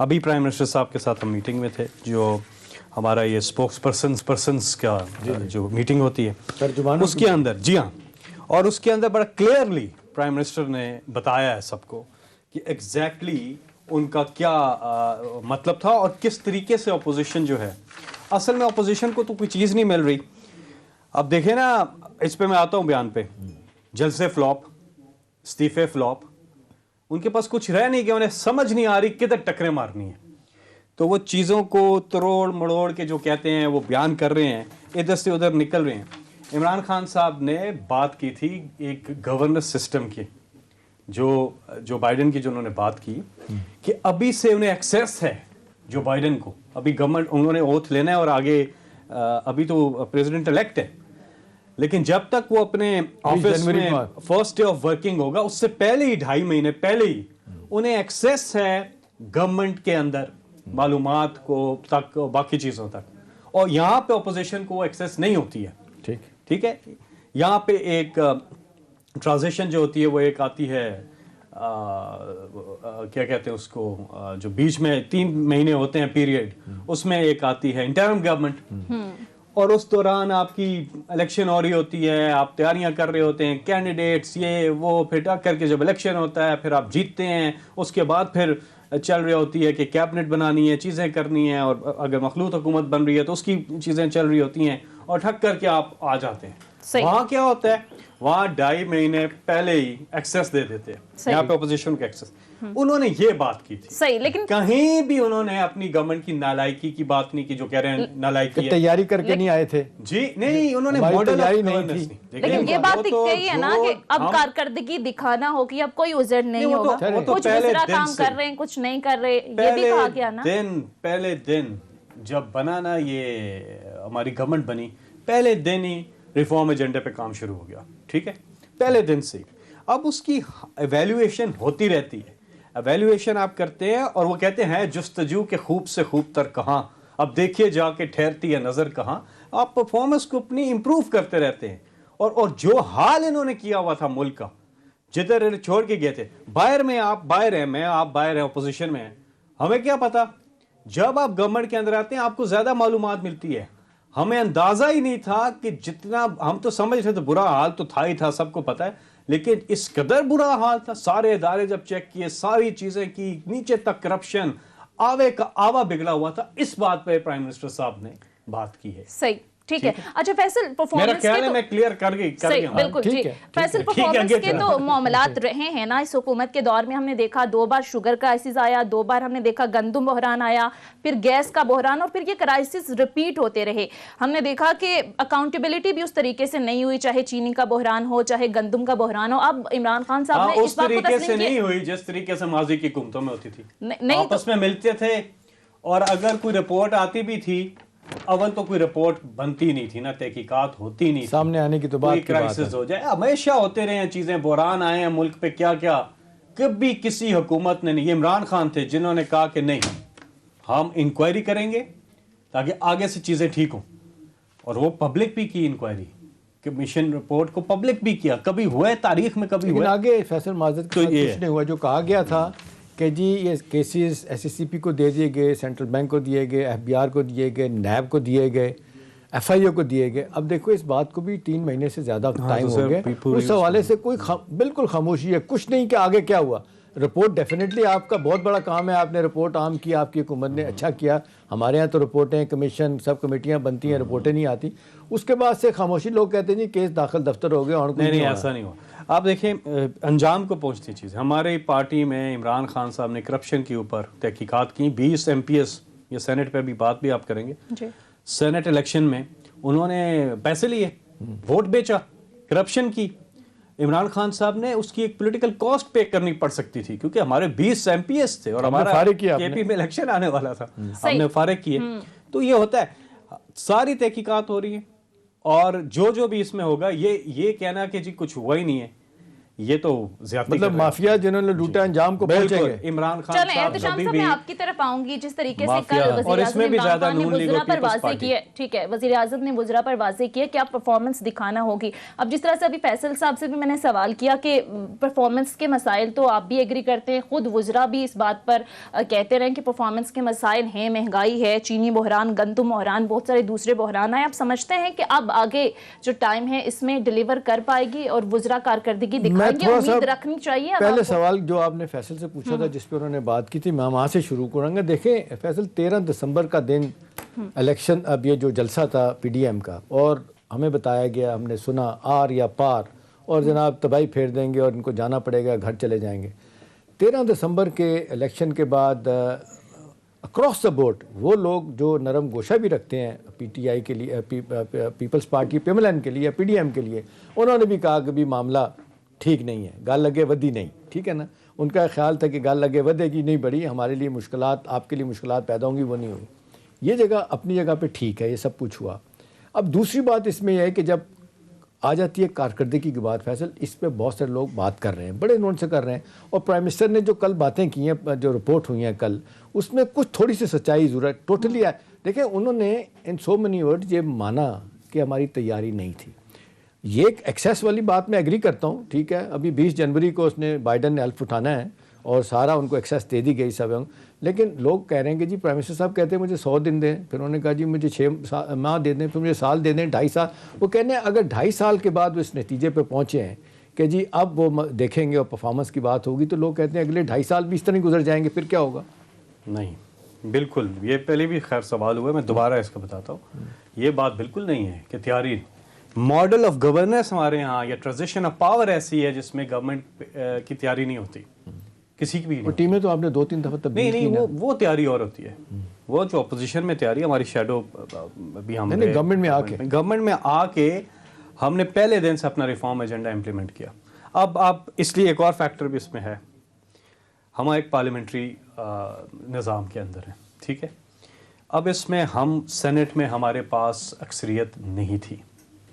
ابھی prime minister صاحب کے ساتھ ہم میٹنگ میں تھے, جو ہمارا یہ اسپوکس پرسنس کا جو میٹنگ ہوتی ہے اس کے اندر, جی ہاں, اور اس کے اندر بڑا کلیئرلی پرائم منسٹر نے بتایا ہے سب کو کہ ایگزیکٹلی ان کا کیا مطلب تھا اور کس طریقے سے اپوزیشن جو ہے, اصل میں اپوزیشن کو تو کوئی چیز نہیں مل رہی. اب دیکھیں نا, اس پہ میں آتا ہوں بیان پہ, جلسے فلاپ, استعفے فلاپ, ان کے پاس کچھ رہ نہیں گیا, انہیں سمجھ نہیں آ رہی کدھر ٹکریں مارنی ہیں, تو وہ چیزوں کو تروڑ مڑوڑ کے جو کہتے ہیں وہ بیان کر رہے ہیں, ادھر سے ادھر نکل رہے ہیں. عمران خان صاحب نے بات کی تھی ایک گورننس سسٹم کی, جو بائیڈن کی جو انہوں نے بات کی کہ ابھی سے انہیں ایکسیس ہے جو بائیڈن کو, ابھی گورنمنٹ انہوں نے اوتھ لینا ہے اور آگے ابھی تو پریزیڈنٹ الیکٹ ہے, لیکن جب تک وہ اپنے آفس میں فرسٹ ڈے آف ورکنگ ہوگا اس سے پہلے ہی 2.5 مہینے پہلے ہی انہیں ایکسیس ہے گورنمنٹ کے اندر معلومات کو تک, باقی چیزوں تک, اور یہاں پہ اپوزیشن کو وہ ایکسیس نہیں ہوتی ہے. ٹھیک ہے, یہاں پہ ایک ٹرانزیشن جو ہوتی ہے وہ ایک آتی ہے, کیا کہتے ہیں اس کو, جو بیچ میں 3 مہینے ہوتے ہیں پیریڈ, اس میں ایک آتی ہے انٹرم گورنمنٹ, اور اس دوران آپ کی الیکشن ہو رہی ہوتی ہے, آپ تیاریاں کر رہے ہوتے ہیں, کینڈیڈیٹس یہ وہ, پھر ٹک کر کے جب الیکشن ہوتا ہے پھر آپ جیتتے ہیں, اس کے بعد پھر چل رہی ہوتی ہے کہ کیبنٹ بنانی ہے, چیزیں کرنی ہیں, اور اگر مخلوط حکومت بن رہی ہے تو اس کی چیزیں چل رہی ہوتی ہیں, اور ٹھک کر کے آپ آ جاتے ہیں. وہاں کیا ہوتا ہے, وہاں 2.5 مہینے پہلے ہی ایکسیس دے دیتے ہیں, یہاں پہ اپوزیشن کا ایکسیس. انہوں نے یہ بات کی تھی صحیح, لیکن کہیں بھی انہوں نے اپنی گورنمنٹ کی نالائکی کی بات نہیں کی, جو کہہ رہے ہیں نالائکی ہے, تیاری کر کے نہیں آئے تھے. جی نہیں, انہوں نے ماڈل نہیں تھی, لیکن یہ بات کہی ہے نا کہ اب کارکردگی دکھانا ہوگی, اب کوئی عذر نہیں ہوگا, کچھ وزراء کام کر رہے ہیں کچھ نہیں کر رہے, یہ بھی کہا گیا نا. پہلے دن جب بنا نا, یہ ہماری گورنمنٹ بنی, پہلے دن ہی ریفارم ایجنڈے پہ کام شروع ہو گیا. ٹھیک ہے, پہلے دن سے. اب اس کی ایویلویشن ہوتی رہتی ہے, ایویلویشن آپ کرتے ہیں, اور وہ کہتے ہیں جستجو کے خوب سے خوب تر کہاں, اب دیکھیے جا کے ٹھہرتی ہے نظر کہاں. آپ پرفارمنس کو اپنی امپروو کرتے رہتے ہیں, اور جو حال انہوں نے کیا ہوا تھا ملک کا, جدھر چھوڑ کے گئے تھے, باہر میں آپ باہر ہیں, میں آپ باہر ہیں, اپوزیشن میں ہیں, ہمیں کیا پتا, جب آپ گورنمنٹ کے اندر آتے ہیں آپ کو زیادہ معلومات ملتی ہے. ہمیں اندازہ ہی نہیں تھا کہ جتنا ہم تو سمجھ رہے تھے, برا حال تو تھا ہی تھا, سب کو پتا ہے, لیکن اس قدر برا حال تھا. سارے ادارے جب چیک کیے, ساری چیزیں کی, نیچے تک کرپشن, آوے کا آوا بگڑا ہوا تھا. اس بات پہ پرائم منسٹر صاحب نے بات کی ہے. صحیح, ٹھیک ہے. اچھا فیصل, پرفارمنس کے تو میں کلیئر کر گئی, بالکل جی, فیصل پرفارمنس کے تو معاملات رہے ہیں نا اس حکومت کے دور میں. ہم نے دیکھا 2 بار شوگر کرائسس آیا, 2 بار ہم نے دیکھا گندم بحران آیا, پھر گیس کا بحران, اور پھر یہ کرائسس ریپیٹ ہوتے رہے. ہم نے دیکھا کہ اکاؤنٹیبلٹی بھی اس طریقے سے نہیں ہوئی, چاہے چینی کا بحران ہو, چاہے گندم کا بحران ہو. اب عمران خان صاحب نے اس طریقے سے نہیں ہوئی جس طریقے سے ماضی کی حکومتوں میں ہوتی تھی. آپس میں ملتے تھے, اور اگر کوئی رپورٹ آتی بھی تھی, اول تو کوئی رپورٹ بنتی نہیں تھی نا, تحقیقات ہوتی نہیں, سامنے آنے کی تو بات کی کرائسس ہو جائے, ہمیشہ ہوتے رہے ہیں چیزیں, بحران آئے ہیں ملک پہ کیا کیا, کبھی کسی حکومت نے نہیں. یہ عمران خان تھے جنہوں نے کہا کہ نہیں, ہم انکوائری کریں گے تاکہ آگے سے چیزیں ٹھیک ہوں, اور وہ پبلک بھی کی انکوائری, کمیشن رپورٹ کو پبلک بھی کیا. کبھی ہوئے تاریخ میں, کبھی ہوئے آگے فیصل معذرت کے ساتھ کچھ نہیں ہوا. جو کہا گیا تھا کہ جی یہ کیسز ایس ایس سی پی کو دے دیے گئے, سینٹرل بینک کو دیے گئے, ایف بی آر کو دیے گئے, نیب کو دیے گئے, ایف آئی او کو دیے گئے. اب دیکھو اس بات کو بھی 3 مہینے سے زیادہ ٹائم ہو گیا, اس حوالے سے کوئی بالکل خاموشی ہے, کچھ نہیں کہ آگے کیا ہوا. رپورٹ ڈیفینیٹلی آپ کا بہت بڑا کام ہے, آپ نے رپورٹ عام کی, آپ کی حکومت نے اچھا کیا. ہمارے ہاں تو رپورٹیں, کمیشن, سب کمیٹیاں بنتی ہیں, رپورٹیں نہیں آتی. اس کے بعد سے خاموشی, لوگ کہتے ہیں جی کیس داخل دفتر ہو گیا, اور نہیں ایسا نہیں ہوا. آپ دیکھیں انجام کو پہنچتی چیز. ہماری پارٹی میں عمران خان صاحب نے کرپشن کے اوپر تحقیقات کی, 20 MPs, یہ سینٹ پہ بھی بات بھی آپ کریں گے, سینٹ الیکشن میں انہوں نے پیسے لیے, ووٹ بیچا, کرپشن کی. عمران خان صاحب نے اس کی ایک پولیٹیکل کاسٹ پے کرنی پڑ سکتی تھی, کیونکہ ہمارے 20 MPs تھے اور ہمارا کے پی میں الیکشن آنے والا تھا, ہم نے فارغ کیے. تو یہ ہوتا ہے, ساری تحقیقات ہو رہی ہیں, اور جو بھی اس میں ہوگا, یہ کہنا کہ جی کچھ ہوا ہی نہیں ہے, یہ تو زیادتی مطلب مافیا جنہوں نے لوٹا انجام کو پہنچے گئے. عمران خان چلیں صاحب احتشام کبھی صاحب بھی میں آپ کی طرف آؤں گی. جس طریقے سے مافیا، کل اور وزیر اس میں اعظم بھی عمران زیادہ خان نے نون لیگ وزراء اور پر پیپلز واضح پارٹی. کیا، ٹھیک ہے، وزیر اعظم نے وزراء پر واضح کیا کہ آپ پرفارمنس دکھانا ہوگی. اب جس طرح سے ابھی فیصل صاحب سے بھی میں نے سوال کیا کہ پرفارمنس کے مسائل تو آپ بھی ایگری کرتے ہیں، خود وزراء بھی اس بات پر کہتے رہے کہ پرفارمنس کے مسائل ہیں، مہنگائی ہے، چینی بحران، گندم بحران، بہت سارے دوسرے بحران ہیں. آپ سمجھتے ہیں کہ اب آگے جو ٹائم ہے اس میں ڈیلیور کر پائے گی اور وزراء کارکردگی دکھائیں گے؟ امید رکھنی چاہیے. پہلے سوال جو آپ نے فیصل سے پوچھا تھا جس پہ انہوں نے بات کی تھی، میں وہاں سے شروع کروں گا. دیکھیں فیصل، 13 دسمبر کا دن الیکشن، اب یہ جو جلسہ تھا پی ڈی ایم کا، اور ہمیں بتایا گیا، ہم نے سنا آر یا پار، اور جناب تباہی پھیر دیں گے اور ان کو جانا پڑے گا، گھر چلے جائیں گے. 13 دسمبر کے الیکشن کے بعد اکراس دا بورڈ وہ لوگ جو نرم گوشہ بھی رکھتے ہیں پی ٹی آئی کے لیے، پیپلز پارٹی پیملین کے لیے، پی ڈی ایم کے لیے، انہوں نے بھی کہا کہ بھی معاملہ ٹھیک نہیں ہے، گل لگے ودی نہیں، ٹھیک ہے نا. ان کا خیال تھا کہ گل لگے ودے گی نہیں بڑی، ہمارے لیے مشکلات، آپ کے لیے مشکلات پیدا ہوں گی، وہ نہیں ہوئی. یہ جگہ اپنی جگہ پہ ٹھیک ہے، یہ سب کچھ ہوا. اب دوسری بات اس میں یہ ہے کہ جب آ جاتی ہے کارکردگی کی بات، فیصل اس پہ بہت سارے لوگ بات کر رہے ہیں، بڑے نون سے کر رہے ہیں. اور پرائم منسٹر نے جو کل باتیں کی ہیں، جو رپورٹ ہوئی ہیں کل، اس میں کچھ تھوڑی سی سچائی ضرورت ٹوٹلی ہے. دیکھیں انہوں نے ان سو مینی ورڈ یہ مانا کہ ہماری تیاری نہیں تھی. یہ ایک ایکسیس والی بات میں ایگری کرتا ہوں، ٹھیک ہے. ابھی 20 جنوری کو اس نے بائیڈن نے حلف اٹھانا ہے اور سارا ان کو ایکسیس دے دی گئی سب. لیکن لوگ کہہ رہے ہیں کہ جی پرائم منسٹر صاحب کہتے ہیں مجھے 100 دن دیں، پھر انہوں نے کہا جی مجھے 6 ماہ دے دیں، پھر مجھے سال دے دیں، 2.5 سال. وہ کہنے ہیں اگر 2.5 سال کے بعد وہ اس نتیجے پہ پہنچے ہیں کہ جی اب وہ دیکھیں گے اور پرفارمنس کی بات ہوگی، تو لوگ کہتے ہیں اگلے 2.5 سال بھی اس طرح گزر جائیں گے، پھر کیا ہوگا؟ نہیں، بالکل. یہ پہلے بھی خیر سوال ہوا، میں دوبارہ اس کا بتاتا ہوں. یہ بات بالکل نہیں ہے کہ تیاری، ماڈل آف گورننس ہمارے ہاں یا ٹرانزیشن آف پاور ایسی ہے جس میں گورنمنٹ کی تیاری نہیں ہوتی کسی کی بھی. ٹیمیں تو آپ نے 2-3 دفعہ تبدیل کی. نہیں، وہ تیاری اور ہوتی ہے. وہ جو اپوزیشن میں تیاری، ہماری شیڈو بھی ہم نے گورنمنٹ میں آ کے ہم نے پہلے دن سے اپنا ریفارم ایجنڈا امپلیمنٹ کیا. اب اس لیے ایک اور فیکٹر بھی اس میں ہے، ہم ایک پارلیمنٹری نظام کے اندر ہیں، ٹھیک ہے. اب اس میں ہم سینٹ میں ہمارے پاس اکثریت نہیں تھی.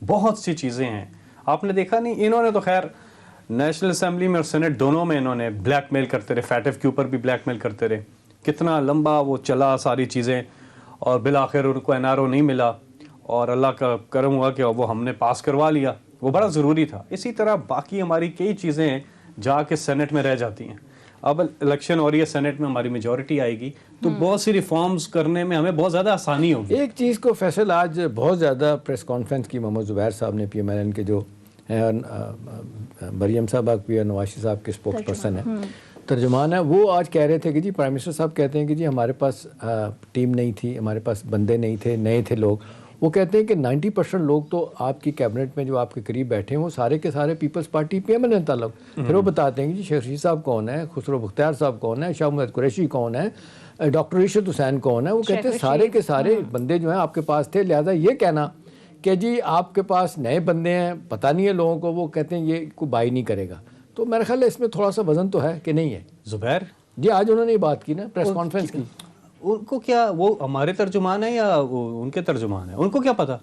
بہت سی چیزیں ہیں آپ نے دیکھا نہیں، انہوں نے تو خیر نیشنل اسمبلی میں اور سینٹ دونوں میں انہوں نے بلیک میل کرتے رہے، فیٹف کے اوپر بھی بلیک میل کرتے رہے. کتنا لمبا وہ چلا ساری چیزیں، اور بالآخر ان کو این آر او نہیں ملا، اور اللہ کا کرم ہوا کہ وہ ہم نے پاس کروا لیا. وہ بڑا ضروری تھا. اسی طرح باقی ہماری کئی چیزیں جا کے سینٹ میں رہ جاتی ہیں. اب الیکشن ہو رہی ہے، سینٹ میں ہماری میجورٹی آئے گی تو بہت سی ریفارمز کرنے میں ہمیں بہت زیادہ آسانی ہوگی. ایک چیز کو فیصل آج بہت زیادہ پریس کانفرنس کی محمد زبیر صاحب نے، پی ایم ایل این کے جو ہیں، مریم صاحب بھی نواز صاحب کے اسپوکس پرسن ہیں، ترجمان ہے، وہ آج کہہ رہے تھے کہ جی پرائم منسٹر صاحب کہتے ہیں کہ جی ہمارے پاس ٹیم نہیں تھی، ہمارے پاس بندے نہیں تھے، نئے تھے لوگ. وہ کہتے ہیں کہ 90% لوگ تو آپ کی کیبنٹ میں جو آپ کے قریب بیٹھے ہیں وہ سارے کے سارے پیپلز پارٹی پی ایم ایل این تعلق. پھر وہ بتاتے ہیں کہ جی شیخ رشید صاحب کون ہے، خسرو بختیار صاحب کون ہے، شاہ محمد قریشی کون ہے، ڈاکٹر رشید حسین کون ہے. وہ کہتے ہیں سارے کے سارے بندے جو ہیں آپ کے پاس تھے. لہٰذا یہ کہنا کہ جی آپ کے پاس نئے بندے ہیں، پتہ نہیں ہے لوگوں کو، وہ کہتے ہیں یہ کوئی بائی نہیں کرے گا. تو میرا خیال ہے اس میں تھوڑا سا وزن تو ہے کہ نہیں ہے. زبیر جی آج انہوں نے یہ بات کی نا پریس کانفرنس کی. ان کو کیا، وہ ہمارے ترجمان ہیں یا ان کے ترجمان ہیں؟ ان کو کیا پتا.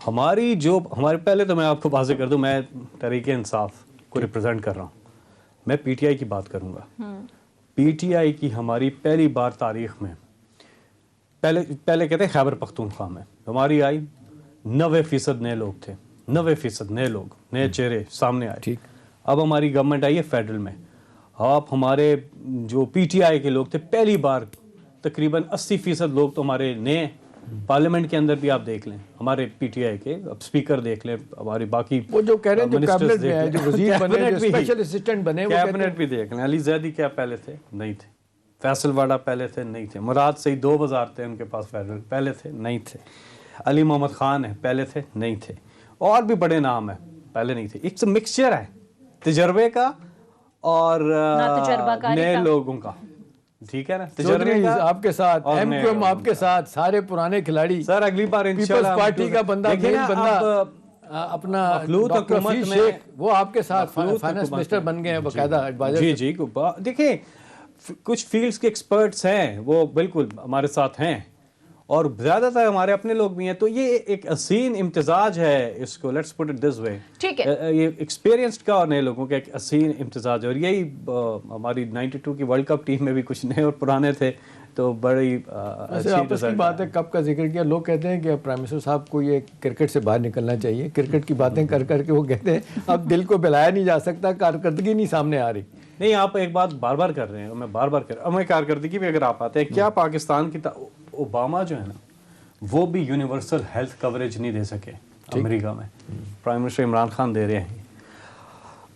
ہمارے پہلے تو میں آپ کو واضح کر دوں، میں تحریک انصاف کو ریپرزینٹ کر رہا ہوں. میں پی ٹی آئی کی بات کروں گا. پی ٹی آئی کی ہماری پہلی بار تاریخ میں پہلے کہتے ہیں خیبر پختونخوا میں ہماری آئی 90% نئے لوگ تھے، 90% نئے لوگ، نئے چہرے سامنے آئے. ٹھیک. اب ہماری گورنمنٹ آئی ہے فیڈرل میں. آپ ہمارے جو پی ٹی آئی کے لوگ تھے پہلی بار تقریباً 80% لوگ تو ہمارے نئے. پارلیمنٹ کے اندر بھی آپ دیکھ لیں ہمارے پی ٹی آئی کے، اب اسپیکر دیکھ لیں، ہماری باقی وہ جو کہہ رہے ہیں جو کیبنٹ میں ہے، جو وزیر بنے، جو اسپیشل اسسٹنٹ بنے، کیبنٹ بھی دیکھ لیں. علی زیدی کیا پہلے تھے؟ نہیں تھے. فیصل واڈا پہلے تھے؟ نہیں تھے. مراد سعید 2 وزارت تھے ان کے پاس فیڈرل، پہلے تھے؟ نہیں تھے. علی محمد خان ہے، پہلے تھے؟ نہیں تھے. اور بھی بڑے نام ہیں، پہلے نہیں تھے. ایک مکسچر ہے تجربے کا اور نئے لوگوں کا، ٹھیک ہے نا. تجربے آپ کے ساتھ، ایم کیو ایم آپ کے ساتھ، سارے پرانے کھلاڑی. سر اگلی بار انشاءاللہ پیپلز پارٹی کا بندہ اپنا ڈاکٹر حفیظ شیخ، وہ آپ کے ساتھ فائنانس منسٹر بن گئے ہیں باقاعدہ. جی دیکھیں کچھ فیلڈز کے ایکسپرٹس ہیں، وہ بالکل ہمارے ساتھ ہیں اور زیادہ تر ہمارے اپنے لوگ بھی ہیں. تو یہ ایک حسین امتزاج ہے, اس کو لیٹس پٹ اٹ دس وے, ٹھیک ہے, یہ ایکسپیرینسڈ کا اور نئے لوگوں کا ایک حسین امتزاج ہے. اور یہی ہماری 92 کی ورلڈ کپ ٹیم میں بھی کچھ نئے اور پرانے تھے, تو بڑی آپس کی بات ہے. کپ کا ذکر کیا, لوگ کہتے ہیں کہ پرائم منسٹر صاحب کو یہ کرکٹ سے باہر نکلنا چاہیے. کرکٹ کی باتیں کر کر کے وہ کہتے ہیں اب دل کو بلایا نہیں جا سکتا, کارکردگی نہیں سامنے آ رہی. نہیں, آپ ایک بات بار بار کر رہے ہیں, میں بار بار کر رہا ہوں, میں کارکردگی بھی اگر آپ آتے ہیں, کیا پاکستان کی اوباما جو ہے نا وہ بھی یونیورسل ہیلتھ کوریج نہیں دے سکے امریکہ میں, پرائم منسٹر عمران خان دے رہے ہیں.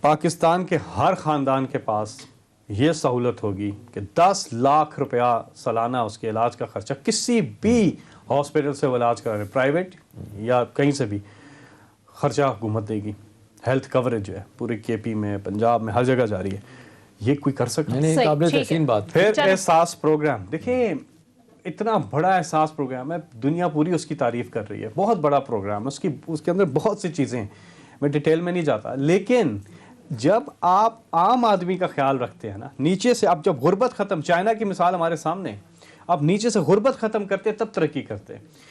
پاکستان کے ہر خاندان کے پاس یہ سہولت ہوگی کہ 10 لاکھ روپیہ سالانہ اس کے علاج کا خرچہ, کسی بھی ہاسپٹل سے وہ علاج کرا رہے, پرائیویٹ یا کہیں سے بھی, خرچہ حکومت دے گی. ہیلتھ کوریج جو ہے پورے کے پی میں, پنجاب میں, ہر جگہ جاری ہے. یہ کوئی کر سکتا ہے؟ نہیں, قابل تحسین بات. پھر احساس پروگرام دیکھیں, اتنا بڑا احساس پروگرام ہے, دنیا پوری اس کی تعریف کر رہی ہے, بہت بڑا پروگرام ہے, اس کے اندر بہت سی چیزیں ہیں, میں ڈیٹیل میں نہیں جاتا. لیکن جب آپ عام آدمی کا خیال رکھتے ہیں نا, نیچے سے, اب جب غربت ختم, چائنا کی مثال ہمارے سامنے, آپ نیچے سے غربت ختم کرتے ہیں تب ترقی کرتے ہیں.